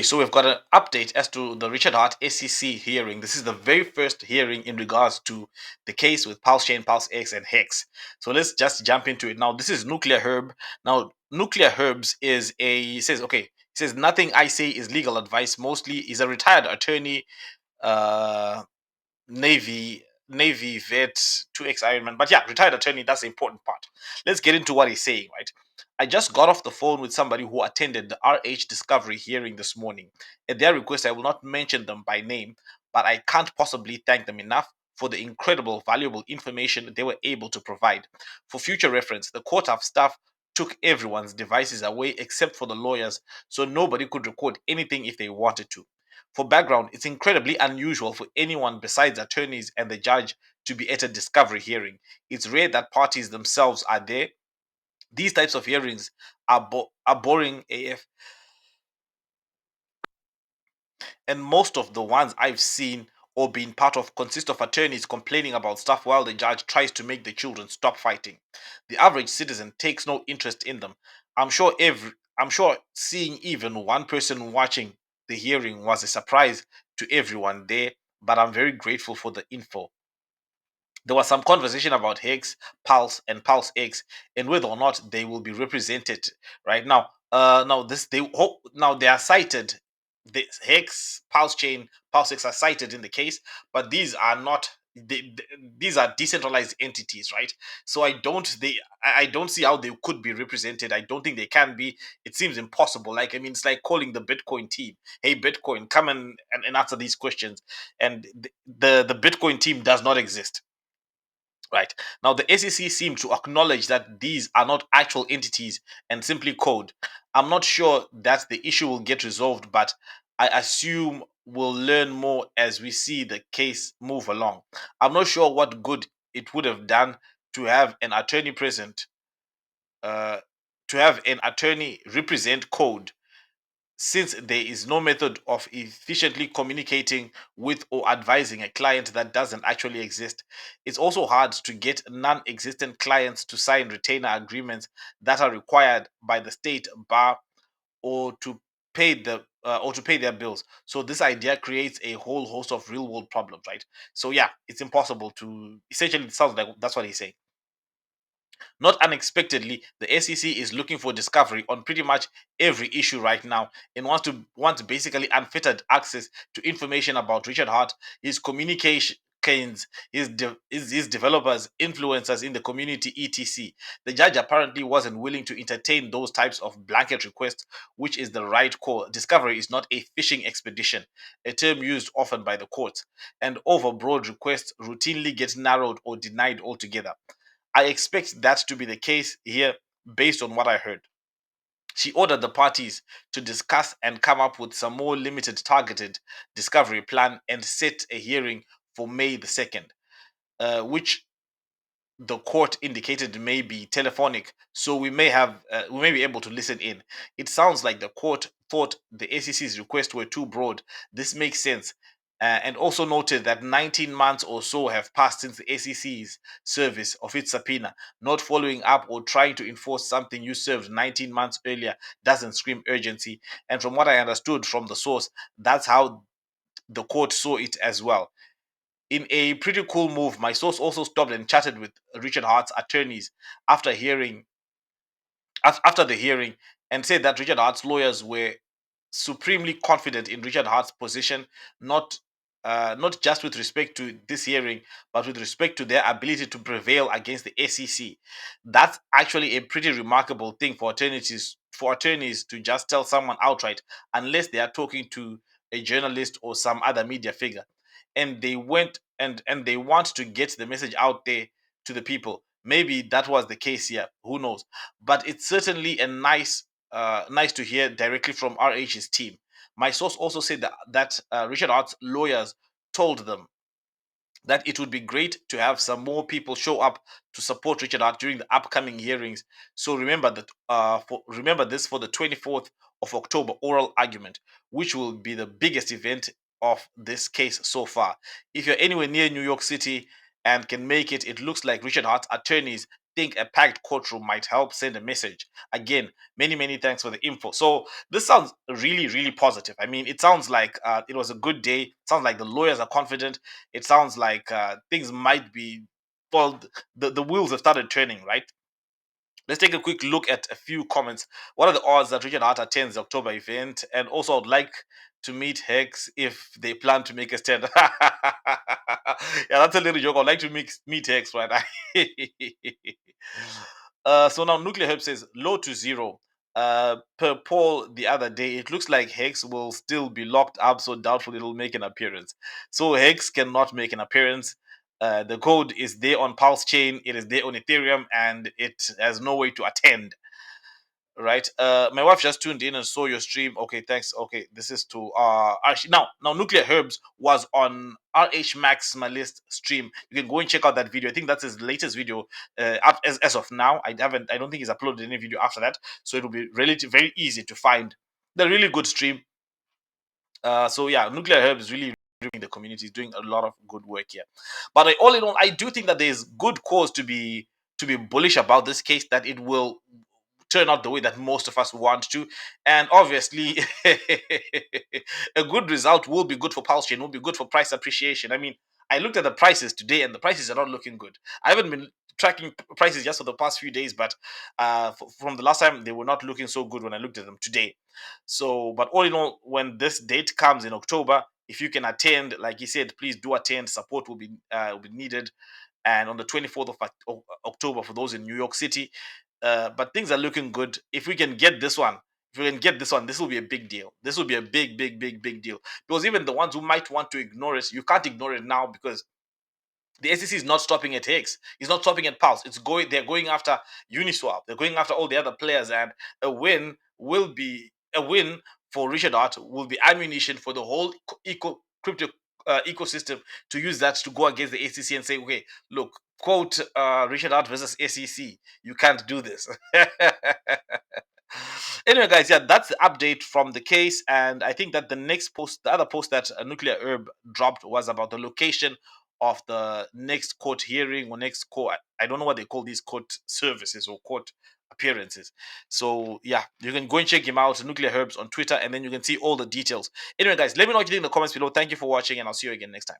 So we've got an update as to the Richard Hart SEC hearing. This is the very first hearing in regards to the case with PulseChain, PulseX, and Hex. So let's just jump into it. Now, this is Nuclear Herb. Now, Nuclear Herbs is he says, okay, he says, nothing I say is legal advice. Mostly, he's a retired attorney, uh, Navy vet, 2x Ironman. But yeah, retired attorney, that's the important part. Let's get into what he's saying, right? I just got off the phone with somebody who attended the RH Discovery hearing this morning. At their request, I will not mention them by name, but I can't possibly thank them enough for the incredible, valuable information they were able to provide. For future reference, the court of staff took everyone's devices away except for the lawyers, so nobody could record anything if they wanted to. For background, it's incredibly unusual for anyone besides attorneys and the judge to be at a discovery hearing. It's rare that parties themselves are there. These types of hearings are boring AF, and most of the ones I've seen or been part of consist of attorneys complaining about stuff while the judge tries to make the children stop fighting. The average citizen takes no interest in them. I'm sure seeing even one person watching the hearing was a surprise to everyone there, but I'm very grateful for the info. There was some conversation about Hex, Pulse, and Pulse X, and whether or not they will be represented. Right now, now this they hope now they are cited. The Hex, Pulse Chain, Pulse X are cited in the case, but these are not. These are decentralized entities, right? So I don't see how they could be represented. I don't think they can be. It seems impossible. Like, I mean, it's like calling the Bitcoin team, "Hey, Bitcoin, come and answer these questions," and the Bitcoin team does not exist. Right. Now, the SEC seem to acknowledge that these are not actual entities and simply code. I'm not sure that the issue will get resolved, but I assume we'll learn more as we see the case move along. I'm not sure what good it would have done to have an attorney present, uh, to have an attorney represent code since there is no method of efficiently communicating with or advising a client that doesn't actually exist. It's also hard to get non existent clients to sign retainer agreements that are required by the state bar or to pay their bills. So this idea creates a whole host of real world problems, right? So yeah, it's impossible to essentially it sounds like that's what he's saying. Not unexpectedly, the SEC is looking for discovery on pretty much every issue right now and wants basically unfettered access to information about Richard Hart, his communication his developers, influencers in the community, etc. The judge apparently wasn't willing to entertain those types of blanket requests, which is the right call. Discovery is not a fishing expedition, a term used often by the courts, and overbroad requests routinely get narrowed or denied altogether. I expect that to be the case here based on what I heard. She ordered the parties to discuss and come up with some more limited targeted discovery plan and set a hearing for May the 2nd, which the court indicated may be telephonic, so we may be able to listen in. It sounds like the court thought the ACC's requests were too broad. This makes sense. And also noted that 19 months or so have passed since the ACC's service of its subpoena. Not following up or trying to enforce something you served 19 months earlier doesn't scream urgency. And from what I understood from the source, that's how the court saw it as well. In a pretty cool move, my source also stopped and chatted with Richard Hart's attorneys after after the hearing and said that Richard Hart's lawyers were supremely confident in Richard Hart's position, not not just with respect to this hearing, but with respect to their ability to prevail against the SEC. That's actually a pretty remarkable thing for attorneys to just tell someone outright, unless they are talking to a journalist or some other media figure, and they went and they want to get the message out there to the people. Maybe that was the case here. Who knows? But it's certainly a nice to hear directly from RH's team. My source also said that Richard Hart's lawyers told them that it would be great to have some more people show up to support Richard Hart during the upcoming hearings. So remember this for the 24th of October oral argument, which will be the biggest event of this case so far. If you're anywhere near New York City and can make it, it looks like Richard Hart's attorneys think a packed courtroom might help send a message. Again, many thanks for the info. So this sounds really positive. I mean, it sounds like it was a good day. It sounds like the lawyers are confident. It sounds like things might be, well, the wheels have started turning, right? Let's take a quick look at a few comments. What are the odds that Richard Hart attends the October event? And also, I'd like to meet Hex if they plan to make a stand. Yeah, that's a little joke. I'd like to meet Hex, right? So now Nuclear Herb says low to zero. Per poll the other day, it looks like Hex will still be locked up, so doubtful it'll make an appearance. So Hex cannot make an appearance. The code is there on Pulse Chain, it is there on Ethereum, and it has no way to attend. Right. My wife just tuned in and saw your stream. Okay, thanks. Okay, this is to actually now Nuclear Herbs was on RH Max my list stream. You can go and check out that video. I think that's his latest video up as of now. I don't think he's uploaded any video after that. So it'll be relative very easy to find the really good stream. So yeah, Nuclear Herb is really the community is doing a lot of good work here. But all in all, I do think that there's good cause to be bullish about this case, that it will turn out the way that most of us want to. And obviously, a good result will be good for Pulse Chain, will be good for price appreciation. I mean, I looked at the prices today and the prices are not looking good. I haven't been tracking prices just for the past few days, but from the last time, they were not looking so good when I looked at them today. So, but all in all, when this date comes in October, if you can attend, like he said, please do attend. Support will be needed. And on the 24th of October for those in New York City. But things are looking good. If we can get this one, if we can get this one, this will be a big deal. This will be a big deal. Because even the ones who might want to ignore it, you can't ignore it now, because the SEC is not stopping at Higgs. It's not stopping at Pulse. It's going. They're going after Uniswap. They're going after all the other players, and a win for Richard Hart will be ammunition for the whole crypto ecosystem to use that to go against the SEC and say, okay, look, quote Richard Hart versus SEC. You can't do this. Anyway, guys, yeah, that's the update from the case, and I think that the next post, the other post that Nuclear Herb dropped, was about the location of the next court hearing or next court. I don't know what they call these court services or court appearances. So yeah, you can go and check him out, Nuclear Herbs, on Twitter, and then you can see all the details. Anyway, guys, let me know what you think in the comments below. Thank you for watching, and I'll see you again next time.